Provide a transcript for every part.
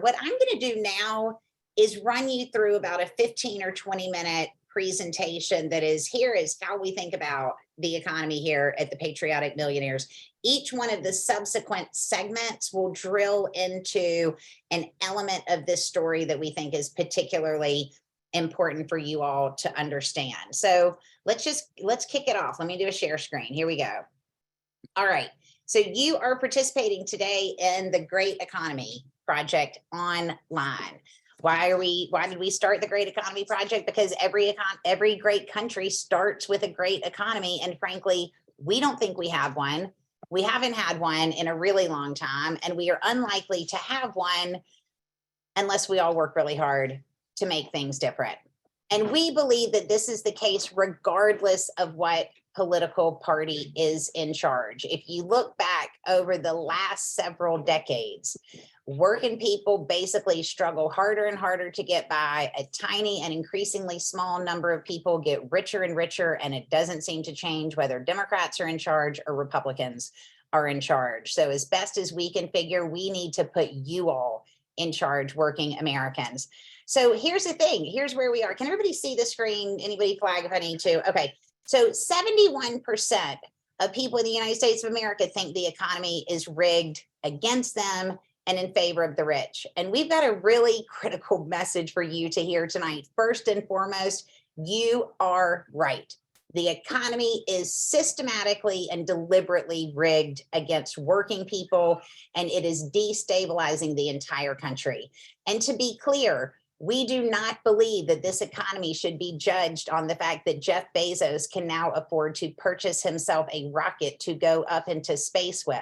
What I'm going to do now is run you through about a 15 or 20-minute presentation that is how we think about the economy here at the Patriotic Millionaires. Each one of the subsequent segments will drill into an element of this story that we think is particularly important for you all to understand. So let's kick it off. Let me do a share screen. Here we go. All right. So you are participating today in the Great Economy Project online. Why did we start the Great Economy Project? Because every great country starts with a great economy. And frankly, we don't think we have one. We haven't had one in a really long time, and we are unlikely to have one unless we all work really hard to make things different. And we believe that this is the case regardless of what political party is in charge. If you look back over the last several decades, working people basically struggle harder and harder to get by. A tiny and increasingly small number of people get richer and richer, and it doesn't seem to change whether Democrats are in charge or Republicans are in charge. So as best as we can figure, we need to put you all in charge, working Americans. So here's the thing. Here's where we are. Can everybody see the screen? Anybody flag if I need to? Okay. So 71% of people in the United States of America think the economy is rigged against them and in favor of the rich. And we've got a really critical message for you to hear tonight. First and foremost, you are right. The economy is systematically and deliberately rigged against working people, and it is destabilizing the entire country. And to be clear, we do not believe that this economy should be judged on the fact that Jeff Bezos can now afford to purchase himself a rocket to go up into space with.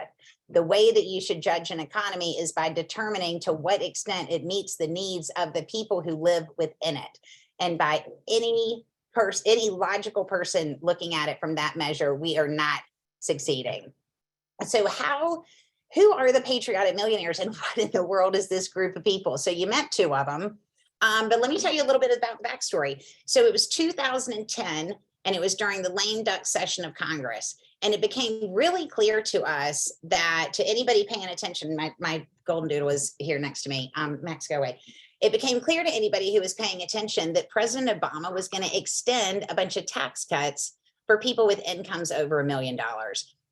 The way that you should judge an economy is by determining to what extent it meets the needs of the people who live within it. And by any logical person looking at it from that measure, we are not succeeding. So who are the Patriotic Millionaires, and what in the world is this group of people? So you met two of them. But let me tell you a little bit about the backstory. So it was 2010, and it was during the lame duck session of Congress. And it became really clear to us that, to anybody paying attention, my golden doodle is here next to me. Max, go away. It became clear to anybody who was paying attention that President Obama was going to extend a bunch of tax cuts for people with incomes over $1 million.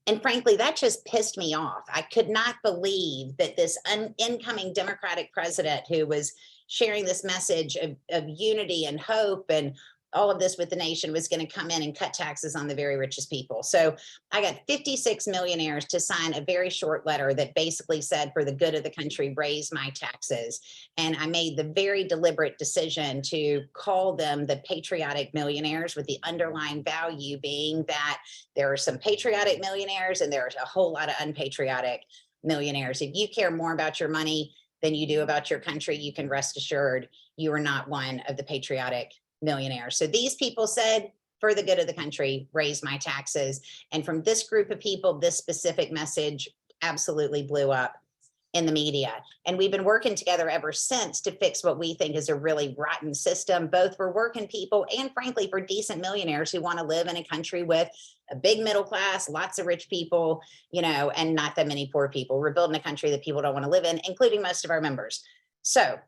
And frankly, that just pissed me off. I could not believe that this incoming Democratic president, who was sharing this message of unity and hope and all of this with the nation, was going to come in and cut taxes on the very richest people. So I got 56 millionaires to sign a very short letter that basically said, for the good of the country, raise my taxes. And I made the very deliberate decision to call them the Patriotic Millionaires, with the underlying value being that there are some patriotic millionaires and there's a whole lot of unpatriotic millionaires. If you care more about your money than you do about your country, you can rest assured you are not one of the patriotic millionaires. So these people said, for the good of the country, raise my taxes. And from this group of people, this specific message absolutely blew up in the media. And we've been working together ever since to fix what we think is a really rotten system, both for working people and frankly for decent millionaires who want to live in a country with a big middle class, lots of rich people, and not that many poor people. We're building a country that people don't want to live in, including most of our members. So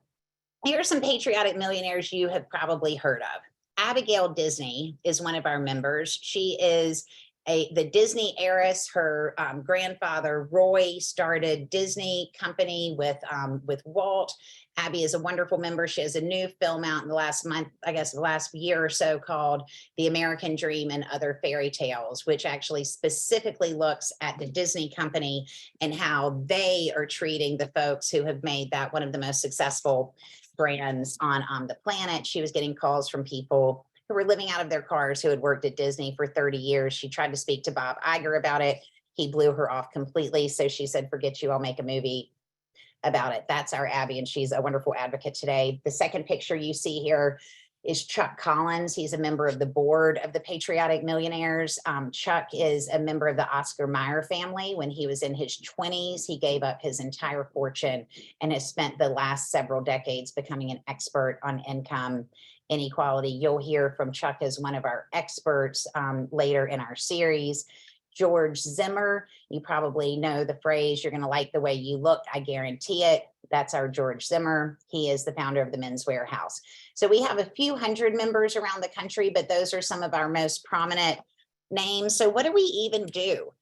here are some patriotic millionaires you have probably heard of. Abigail Disney is one of our members. She is the Disney heiress. Her grandfather, Roy, started Disney company with Walt. Abby is a wonderful member. She has a new film out in the last month, I guess the last year or so, called The American Dream and Other Fairy Tales, which actually specifically looks at the Disney company and how they are treating the folks who have made that one of the most successful brands on the planet. She was getting calls from people who were living out of their cars who had worked at Disney for 30 years. She tried to speak to Bob Iger about it. He blew her off completely. So she said, forget you, I'll make a movie about it. That's our Abby, and she's a wonderful advocate today. The second picture you see here is Chuck Collins. He's a member of the board of the Patriotic Millionaires. Chuck is a member of the Oscar Mayer family. When he was in his 20s, he gave up his entire fortune and has spent the last several decades becoming an expert on income inequality. You'll hear from Chuck as one of our experts later in our series. George Zimmer, you probably know the phrase, you're going to like the way you look, I guarantee it. That's our George Zimmer. He is the founder of the Men's Warehouse. So we have a few hundred members around the country, but those are some of our most prominent names. So what do we even do?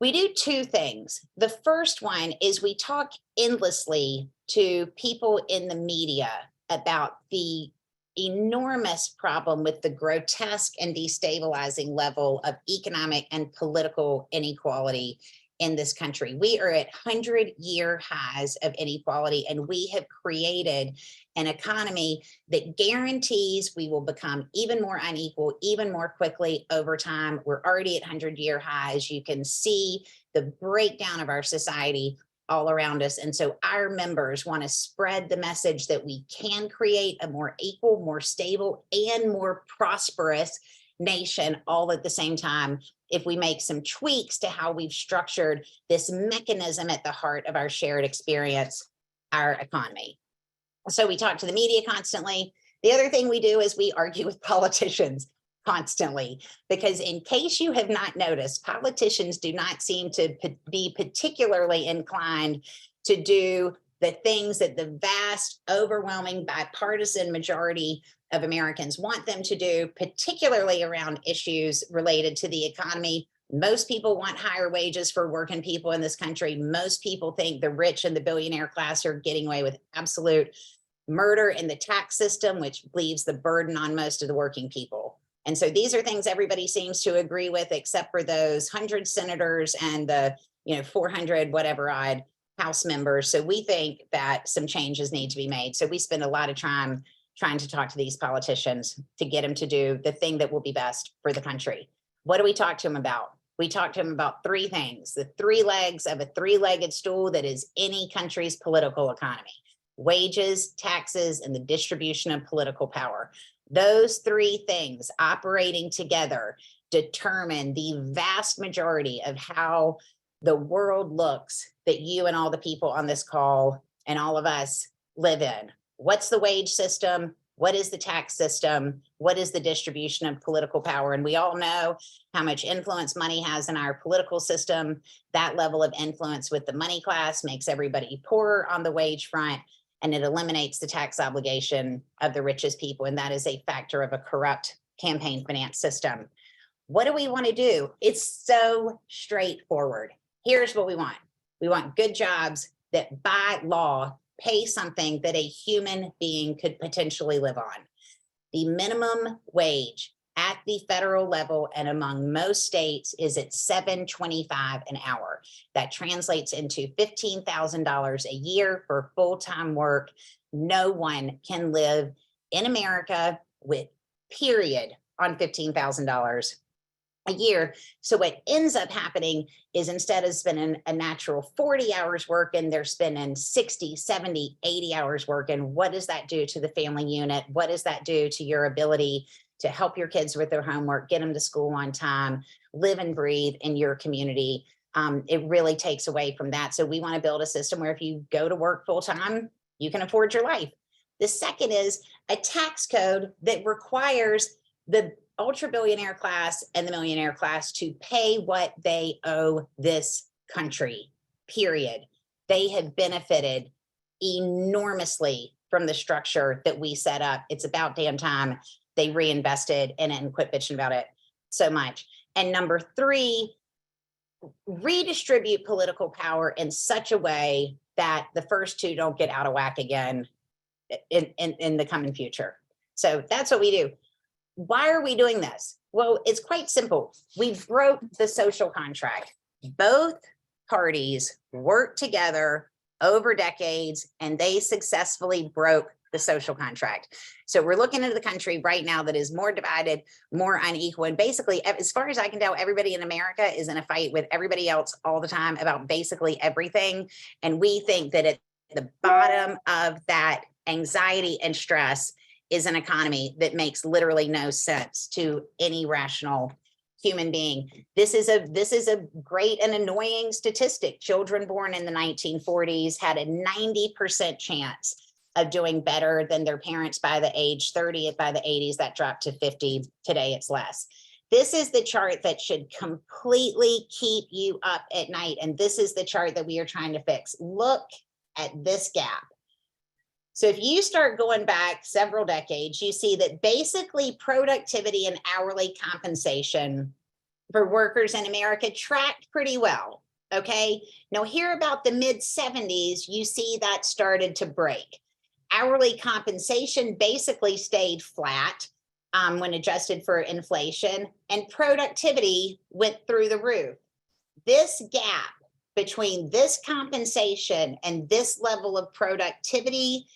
We do two things. The first one is we talk endlessly to people in the media about the enormous problem with the grotesque and destabilizing level of economic and political inequality in this country. We are at 100-year highs of inequality, and we have created an economy that guarantees we will become even more unequal, even more quickly over time. We're already at 100-year highs. You can see the breakdown of our society all around us. And so our members want to spread the message that we can create a more equal, more stable, and more prosperous nation all at the same time if we make some tweaks to how we've structured this mechanism at the heart of our shared experience, our economy. So we talk to the media constantly. The other thing we do is we argue with politicians constantly, because in case you have not noticed, politicians do not seem to be particularly inclined to do the things that the vast, overwhelming, bipartisan majority of Americans want them to do, particularly around issues related to the economy. Most people want higher wages for working people in this country. Most people think the rich and the billionaire class are getting away with absolute murder in the tax system, which leaves the burden on most of the working people. And so these are things everybody seems to agree with, except for those 100 senators and the 400 whatever odd House members. So we think that some changes need to be made. So we spend a lot of time trying to talk to these politicians to get them to do the thing that will be best for the country. What do we talk to them about? We talk to them about three things: the three legs of a three-legged stool that is any country's political economy: wages, taxes, and the distribution of political power. Those three things operating together determine the vast majority of how the world looks that you and all the people on this call and all of us live in. What's the wage system? What is the tax system? What is the distribution of political power? And we all know how much influence money has in our political system. That level of influence with the money class makes everybody poorer on the wage front, and it eliminates the tax obligation of the richest people. And that is a factor of a corrupt campaign finance system. What do we want to do? It's so straightforward. Here's what we want. We want good jobs that by law pay something that a human being could potentially live on. The minimum wage at the federal level and among most states is at $7.25 an hour. That translates into $15,000 a year for full-time work. No one can live in America with period on $15,000 a year. So what ends up happening is, instead of spending a natural 40 hours working, they're spending 60, 70, 80 hours working. What does that do to the family unit? What does that do to your ability to help your kids with their homework, get them to school on time, live and breathe in your community? It really takes away from that. So we want to build a system where if you go to work full time, you can afford your life. The second is a tax code that requires the ultra billionaire class and the millionaire class to pay what they owe this country, period. They have benefited enormously from the structure that we set up. It's about damn time they reinvested in it and quit bitching about it so much. And number three, redistribute political power in such a way that the first two don't get out of whack again in the coming future. So that's what we do. Why are we doing this? Well, it's quite simple. We broke the social contract. Both parties worked together over decades, and they successfully broke the social contract. So we're looking at the country right now that is more divided, more unequal. And basically, as far as I can tell, everybody in America is in a fight with everybody else all the time about basically everything. And we think that at the bottom of that anxiety and stress is an economy that makes literally no sense to any rational human being. This is a great and annoying statistic. Children born in the 1940s had a 90% chance of doing better than their parents by the age 30. By the 80s, that dropped to 50. Today, it's less. This is the chart that should completely keep you up at night. And this is the chart that we are trying to fix. Look at this gap. So if you start going back several decades, you see that basically productivity and hourly compensation for workers in America tracked pretty well. Okay. Now, here about the mid 70s, you see that started to break. Hourly compensation basically stayed flat when adjusted for inflation, and productivity went through the roof. This gap between this compensation and this level of productivity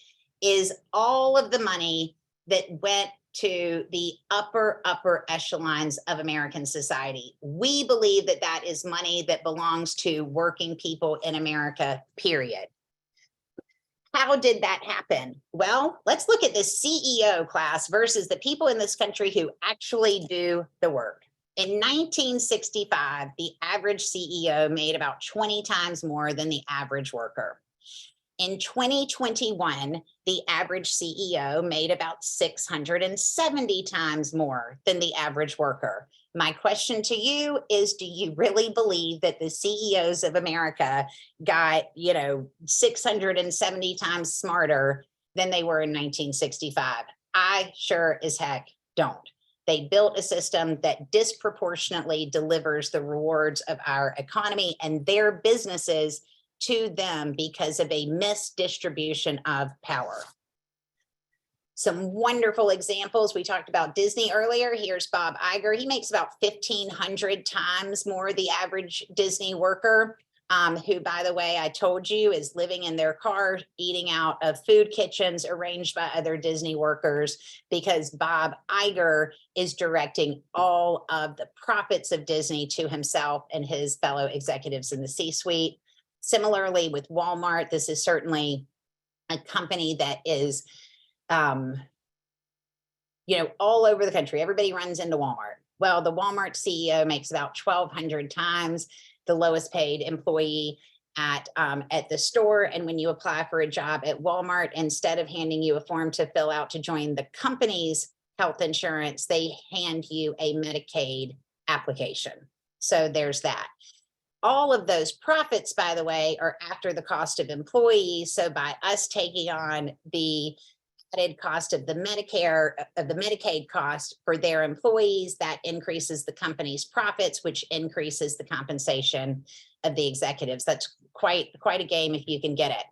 is all of the money that went to the upper echelons of American society. We believe that that is money that belongs to working people in America, period. How did that happen? Well, let's look at the CEO class versus the people in this country who actually do the work. In 1965, the average CEO made about 20 times more than the average worker. In 2021, the average CEO made about 670 times more than the average worker. My question to you is, do you really believe that the CEOs of America got, 670 times smarter than they were in 1965? I sure as heck don't. They built a system that disproportionately delivers the rewards of our economy and their businesses to them because of a misdistribution of power. Some wonderful examples. We talked about Disney earlier. Here's Bob Iger. He makes about 1,500 times more the average Disney worker, who, by the way, I told you is living in their car, eating out of food kitchens arranged by other Disney workers, because Bob Iger is directing all of the profits of Disney to himself and his fellow executives in the C-suite. Similarly, with Walmart, this is certainly a company that is, all over the country. Everybody runs into Walmart. Well, the Walmart CEO makes about 1,200 times the lowest paid employee at the store. And when you apply for a job at Walmart, instead of handing you a form to fill out to join the company's health insurance, they hand you a Medicaid application. So there's that. All of those profits, by the way, are after the cost of employees. So by us taking on the added cost of the Medicaid cost for their employees, that increases the company's profits, which increases the compensation of the executives. That's quite a game if you can get it.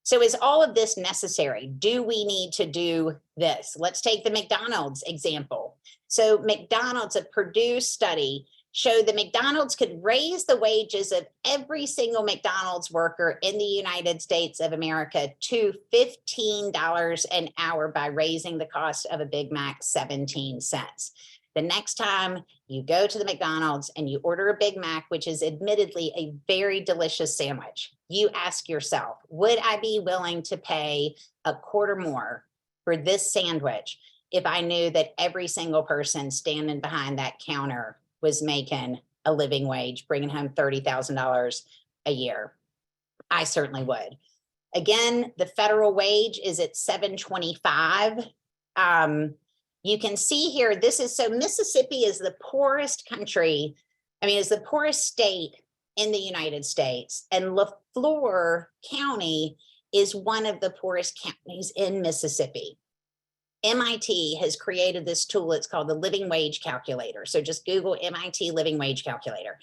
So is all of this necessary? Do we need to do this? Let's take the McDonald's example. So McDonald's, a Purdue study showed that McDonald's could raise the wages of every single McDonald's worker in the United States of America to $15 an hour by raising the cost of a Big Mac 17 cents. The next time you go to the McDonald's and you order a Big Mac, which is admittedly a very delicious sandwich, you ask yourself, would I be willing to pay a quarter more for this sandwich if I knew that every single person standing behind that counter was making a living wage, bringing home $30,000 a year? I certainly would. Again, the federal wage is at $7.25. You can see here, Mississippi is the poorest country. Is the poorest state in the United States. And LaFleur County is one of the poorest counties in Mississippi. MIT has created this tool. It's called the Living Wage Calculator. So just Google MIT Living Wage Calculator.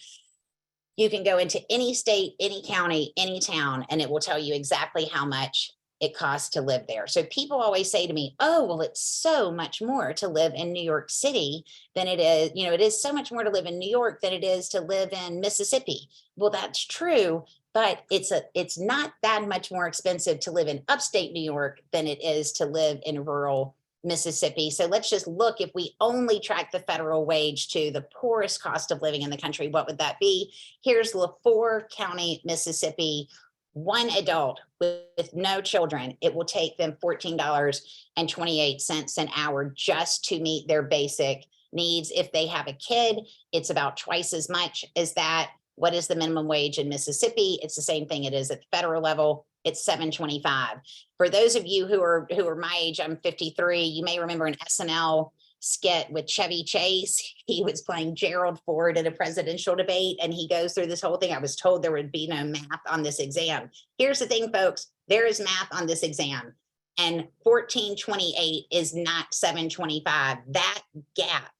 You can go into any state, any county, any town, and it will tell you exactly how much it costs to live there. So people always say to me, oh, well, it's so much more to live in New York City than it is, it is so much more to live in New York than it is to live in Mississippi. Well, that's true, but it's not that much more expensive to live in upstate New York than it is to live in rural Mississippi. So let's just look, if we only track the federal wage to the poorest cost of living in the country, what would that be? Here's LaFleur County, Mississippi. One adult with no children, it will take them $14.28 an hour just to meet their basic needs. If they have a kid, it's about twice as much as that. What is the minimum wage in Mississippi? It's the same thing it is at the federal level. It's $7.25. For those of you who are my age, I'm 53. You may remember an SNL skit with Chevy Chase. He was playing Gerald Ford in a presidential debate, and he goes through this whole thing. I was told there would be no math on this exam. Here's the thing, folks. There is math on this exam, and 1428 is not 725. That gap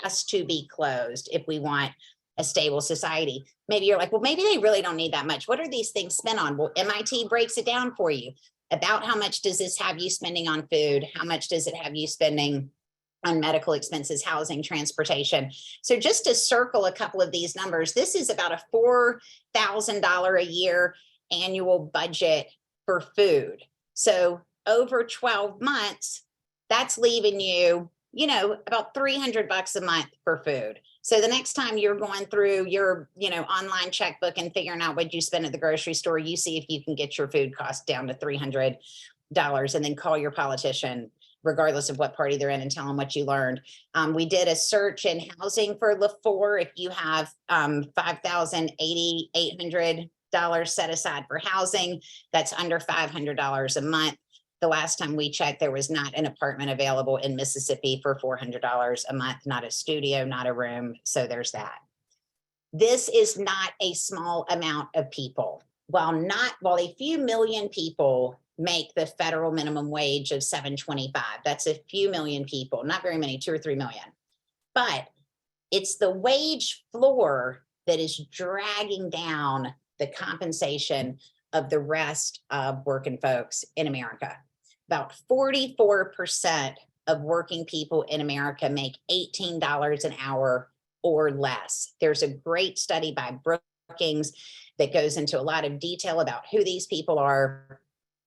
has to be closed if we want a stable society. Maybe you're like, well, maybe they really don't need that much. What are these things spent on? Well, MIT breaks it down for you. About how much does this have you spending on food? How much does it have you spending on medical expenses, housing, transportation? So just to circle a couple of these numbers, this is about a $4,000 a year annual budget for food. So over 12 months, that's leaving you, you know, about $300 a month for food. So the next time you're going through your, you know, online checkbook and figuring out what you spend at the grocery store, you see if you can get your food cost down to $300 and then call your politician, regardless of what party they're in, and tell them what you learned. We did a search in housing for LaFour. If you have $5,800 set aside for housing, that's under $500 a month. The last time we checked, there was not an apartment available in Mississippi for $400 a month, not a studio, not a room. So there's that. This is not a small amount of people. While a few million people make the federal minimum wage of $7.25, that's a few million people, not very many, 2 or 3 million. But it's the wage floor that is dragging down the compensation of the rest of working folks in America. About 44% of working people in America make $18 an hour or less. There's a great study by Brookings that goes into a lot of detail about who these people are,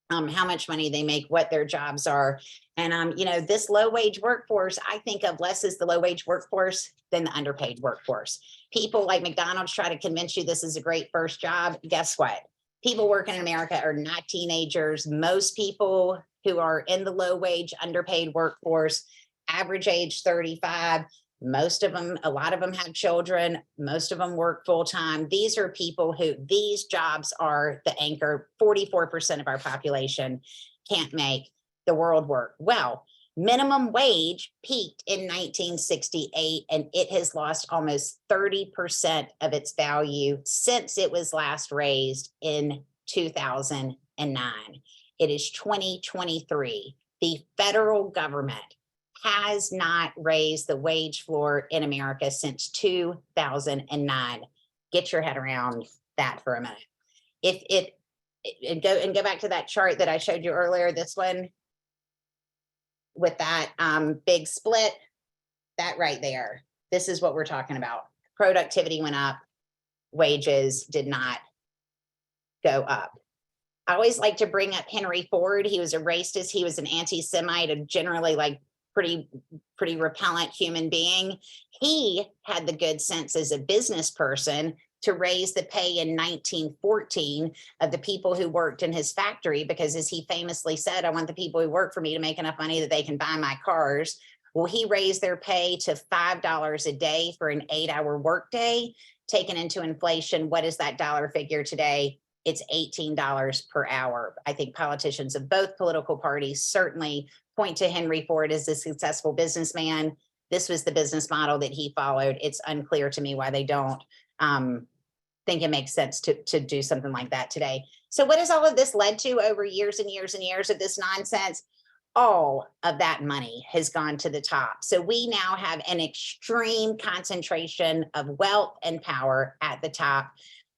how much money they make, what their jobs are. And, you know, this low wage workforce, I think of less as the low wage workforce than the underpaid workforce. People like McDonald's try to convince you this is a great first job. Guess what? People working in America are not teenagers. Most people who are in the low wage, underpaid workforce, average age 35, most of them, a lot of them have children, most of them work full time. These are people who, these jobs are the anchor. 44% of our population can't make the world work. Well, minimum wage peaked in 1968, and it has lost almost 30% of its value since it was last raised in 2009. It is 2023. The federal government has not raised the wage floor in America since 2009. Get your head around that for a minute. And go back to that chart that I showed you earlier, this one with that big split, that right there. This is what we're talking about. Productivity went up, wages did not go up. I always like to bring up Henry Ford. He was a racist. He was an anti-Semite, a generally like pretty repellent human being. He had the good sense as a business person to raise the pay in 1914 of the people who worked in his factory, because as he famously said, I want the people who work for me to make enough money that they can buy my cars. Well, he raised their pay to $5 a day for an 8-hour workday. Taken into inflation, what is that dollar figure today? It's $18 per hour. I think politicians of both political parties certainly point to Henry Ford as a successful businessman. This was the business model that he followed. It's unclear to me why they don't think it makes sense to do something like that today. So what has all of this led to over years and years and years of this nonsense? All of that money has gone to the top. So we now have an extreme concentration of wealth and power at the top.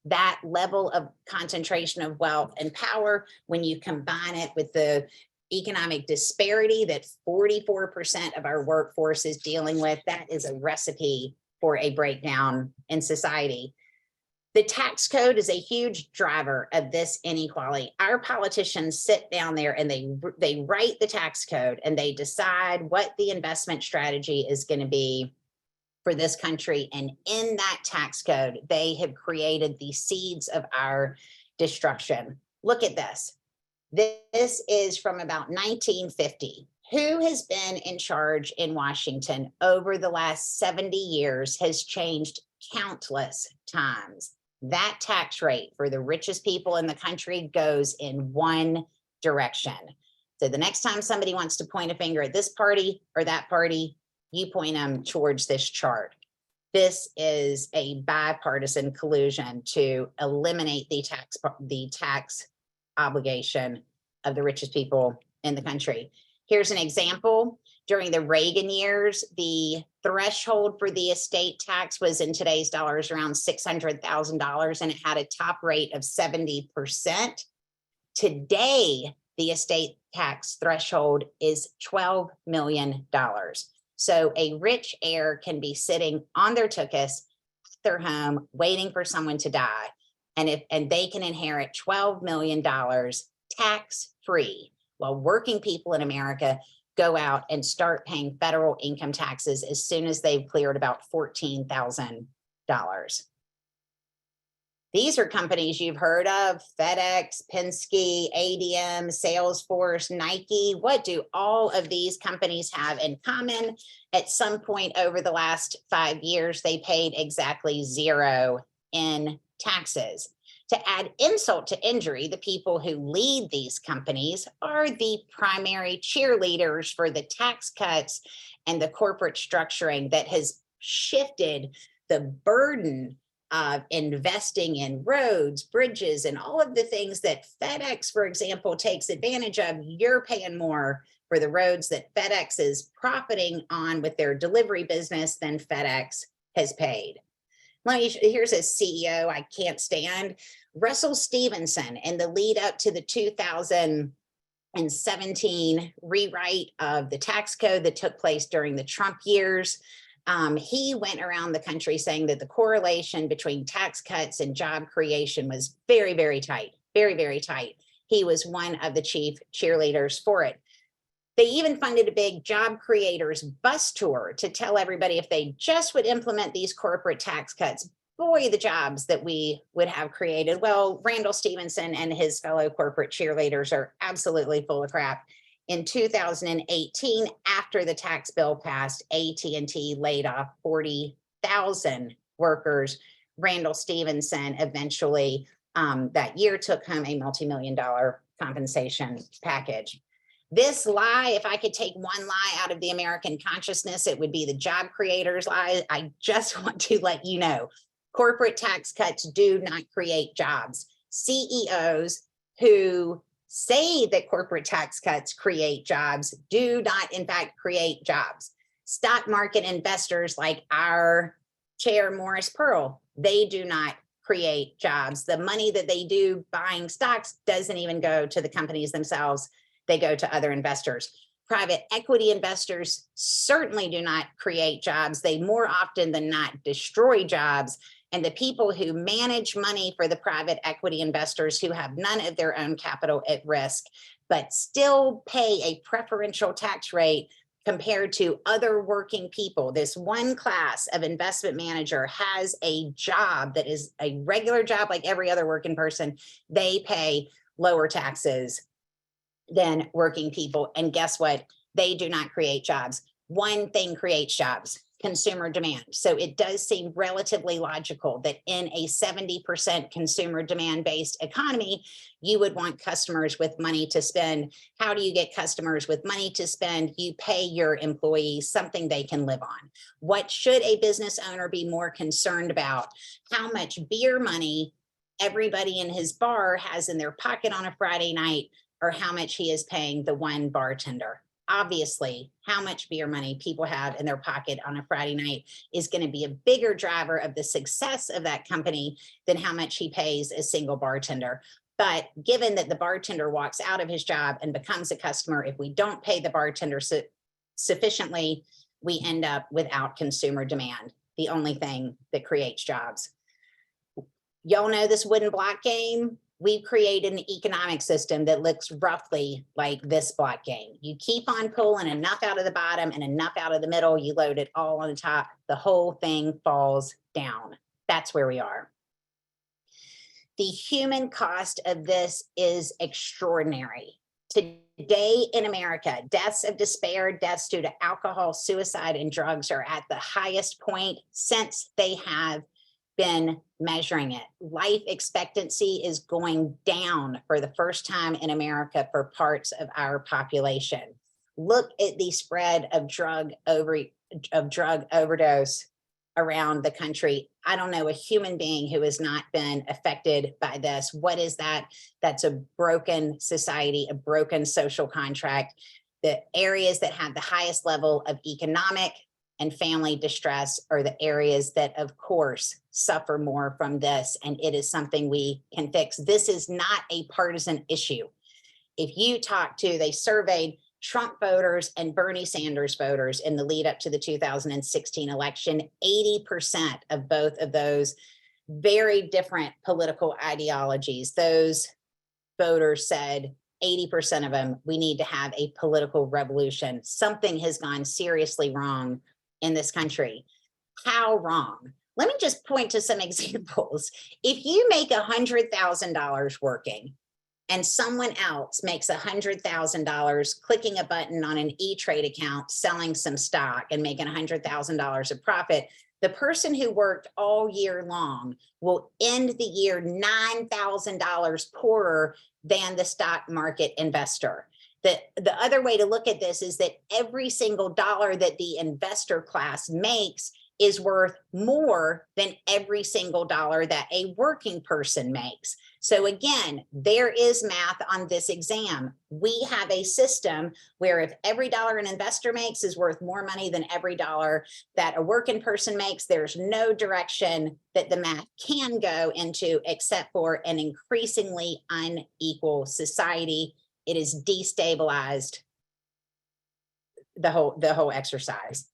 That level of concentration of wealth and power, when you combine it with the economic disparity that 44% of our workforce is dealing with, that is a recipe for a breakdown in society. The tax code is a huge driver of this inequality. Our politicians sit down there and they write the tax code and they decide what the investment strategy is going to be for this country. And in that tax code, they have created the seeds of our destruction. Look at this. This is from about 1950. Who has been in charge in Washington over the last 70 years has changed countless times. That tax rate for the richest people in the country goes in one direction. So the next time somebody wants to point a finger at this party or that party, you point them towards this chart. This is a bipartisan collusion to eliminate the tax obligation of the richest people in the country. Here's an example. During the Reagan years, the threshold for the estate tax was in today's dollars around $600,000, and it had a top rate of 70%. Today, the estate tax threshold is $12 million. So a rich heir can be sitting on their tuchus, their home, waiting for someone to die, and they can inherit $12 million tax-free, while working people in America go out and start paying federal income taxes as soon as they've cleared about $14,000. These are companies you've heard of: FedEx, Penske, ADM, Salesforce, Nike. What do all of these companies have in common? At some point over the last 5 years, they paid exactly zero in taxes. To add insult to injury, the people who lead these companies are the primary cheerleaders for the tax cuts and the corporate structuring that has shifted the burden of investing in roads, bridges, and all of the things that FedEx, for example, takes advantage of. You're paying more for the roads that FedEx is profiting on with their delivery business than FedEx has paid. Here's a CEO I can't stand, Russell Stevenson, in the lead up to the 2017 rewrite of the tax code that took place during the Trump years. He went around the country saying that the correlation between tax cuts and job creation was very, very tight, very, very tight. He was one of the chief cheerleaders for it. They even funded a big job creators bus tour to tell everybody if they just would implement these corporate tax cuts, boy, the jobs that we would have created. Well, Randall Stevenson and his fellow corporate cheerleaders are absolutely full of crap. In 2018, after the tax bill passed, AT&T laid off 40,000 workers. Randall Stevenson eventually that year took home a multi-million-dollar compensation package. This lie, if I could take one lie out of the American consciousness, it would be the job creators lie. I just want to let you know, corporate tax cuts do not create jobs. CEOs who say that corporate tax cuts create jobs do not, in fact, create jobs. Stock market investors like our chair, Morris Pearl, they do not create jobs. The money that they do buying stocks doesn't even go to the companies themselves. They go to other investors. Private equity investors certainly do not create jobs. They more often than not destroy jobs. And the people who manage money for the private equity investors, who have none of their own capital at risk, but still pay a preferential tax rate compared to other working people. This one class of investment manager has a job that is a regular job like every other working person. They pay lower taxes than working people. And guess what? They do not create jobs. One thing creates jobs: consumer demand. So it does seem relatively logical that in a 70% consumer demand-based economy, you would want customers with money to spend. How do you get customers with money to spend? You pay your employees something they can live on. What should a business owner be more concerned about? How much beer money everybody in his bar has in their pocket on a Friday night, or how much he is paying the one bartender? Obviously, how much beer money people have in their pocket on a Friday night is going to be a bigger driver of the success of that company than how much he pays a single bartender. But given that the bartender walks out of his job and becomes a customer, if we don't pay the bartender sufficiently, we end up without consumer demand, the only thing that creates jobs. Y'all know this wooden block game? We've created an economic system that looks roughly like this block game. You keep on pulling enough out of the bottom and enough out of the middle, you load it all on the top, the whole thing falls down. That's where we are. The human cost of this is extraordinary. Today in America, deaths of despair, deaths due to alcohol, suicide, and drugs are at the highest point since they have been measuring it. Life expectancy is going down for the first time in America for parts of our population. Look at the spread of drug overdose around the country. I don't know a human being who has not been affected by this. What is that? That's a broken society, a broken social contract. The areas that have the highest level of economic and family distress are the areas that, of course, suffer more from this. And it is something we can fix. This is not a partisan issue. If you talk to, they surveyed Trump voters and Bernie Sanders voters in the lead up to the 2016 election, 80% of both of those very different political ideologies, those voters said, 80% of them, we need to have a political revolution. Something has gone seriously wrong in this country. How wrong? Let me just point to some examples. If you make $100,000 working, and someone else makes $100,000 clicking a button on an E-Trade account, selling some stock and making $100,000 of profit, the person who worked all year long will end the year $9,000 poorer than the stock market investor. The other way to look at this is that every single dollar that the investor class makes is worth more than every single dollar that a working person makes. So again, there is math on this exam. We have a system where if every dollar an investor makes is worth more money than every dollar that a working person makes, there's no direction that the math can go into except for an increasingly unequal society. It is destabilized the whole exercise.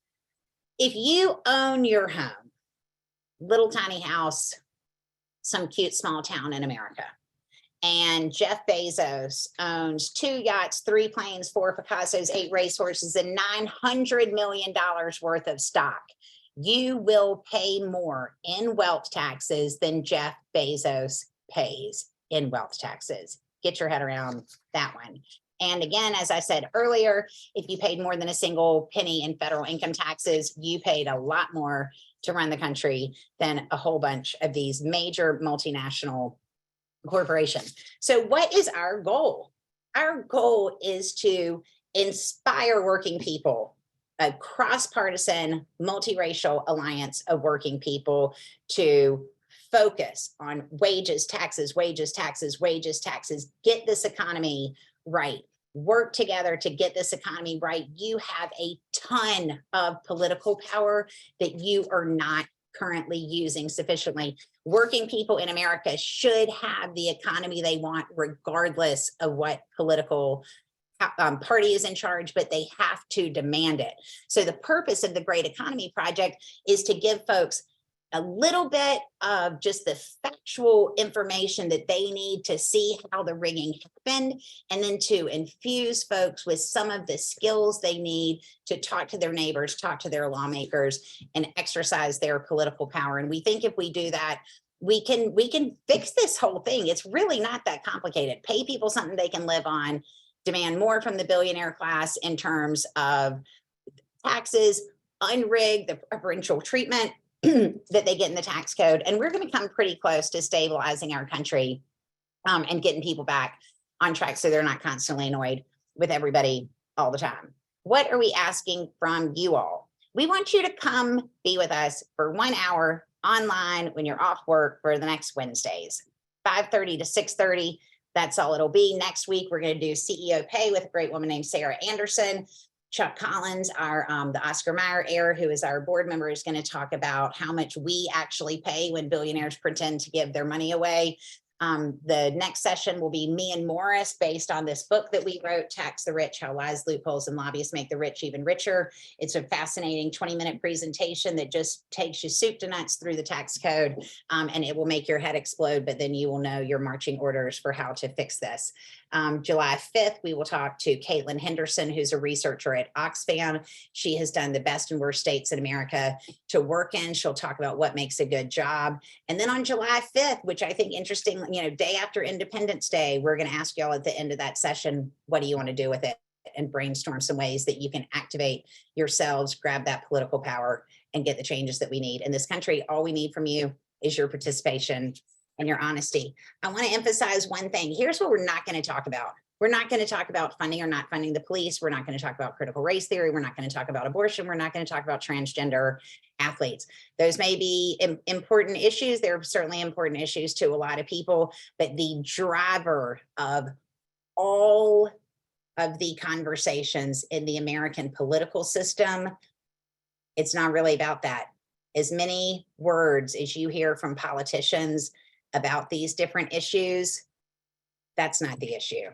If you own your home, little tiny house, some cute small town in America, and Jeff Bezos owns 2 yachts, 3 planes, 4 Picassos, 8 racehorses, and $900 million worth of stock, you will pay more in wealth taxes than Jeff Bezos pays in wealth taxes. Get your head around that one. And again, as I said earlier, if you paid more than a single penny in federal income taxes, you paid a lot more to run the country than a whole bunch of these major multinational corporations. So what is our goal? Our goal is to inspire working people, a cross-partisan, multiracial alliance of working people to focus on wages, taxes, wages, taxes, wages, taxes, get this economy right. Work together to get this economy right. You have a ton of political power that you are not currently using sufficiently. Working people in America should have the economy they want, regardless of what political party is in charge, but they have to demand it. So the purpose of the Great Economy Project is to give folks a little bit of just the factual information that they need to see how the rigging happened, and then to infuse folks with some of the skills they need to talk to their neighbors, talk to their lawmakers, and exercise their political power. And we think if we do that, we can fix this whole thing. It's really not that complicated. Pay people something they can live on, demand more from the billionaire class in terms of taxes, unrig the preferential treatment that they get in the tax code. And we're going to come pretty close to stabilizing our country and getting people back on track so they're not constantly annoyed with everybody all the time. What are we asking from you all? We want you to come be with us for 1 hour online when you're off work for the next Wednesdays, 5:30 to 6:30. That's all it'll be. Next week, we're going to do CEO Pay with a great woman named Sarah Anderson. Chuck Collins, the Oscar Mayer heir, who is our board member, is going to talk about how much we actually pay when billionaires pretend to give their money away. The next session will be me and Morris, based on this book that we wrote, Tax the Rich, How Lies, Loopholes, and Lobbyists Make the Rich Even Richer. It's a fascinating 20-minute presentation that just takes you soup to nuts through the tax code, and it will make your head explode, but then you will know your marching orders for how to fix this. July 5th, we will talk to Caitlin Henderson, who's a researcher at Oxfam. She has done the best and worst states in America to work in. She'll talk about what makes a good job. And then on July 5th, which I think interesting, day after Independence Day, we're going to ask y'all at the end of that session, what do you want to do with it? And brainstorm some ways that you can activate yourselves, grab that political power, and get the changes that we need in this country. All we need from you is your participation and your honesty. I want to emphasize one thing. Here's what we're not going to talk about. We're not going to talk about funding or not funding the police. We're not going to talk about critical race theory. We're not going to talk about abortion. We're not going to talk about transgender athletes. Those may be important issues. They're certainly important issues to a lot of people, but the driver of all of the conversations in the American political system, it's not really about that. As many words as you hear from politicians about these different issues, that's not the issue.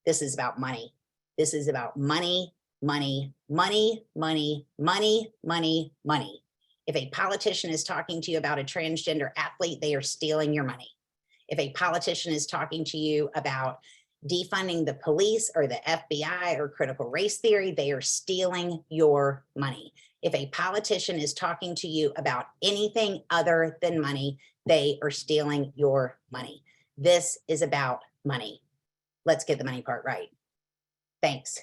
This is about money. This is about money, money, money, money, money, money, money. If a politician is talking to you about a transgender athlete, they are stealing your money. If a politician is talking to you about defunding the police or the FBI or critical race theory, they are stealing your money. If a politician is talking to you about anything other than money, they are stealing your money. This is about money. Let's get the money part right. Thanks.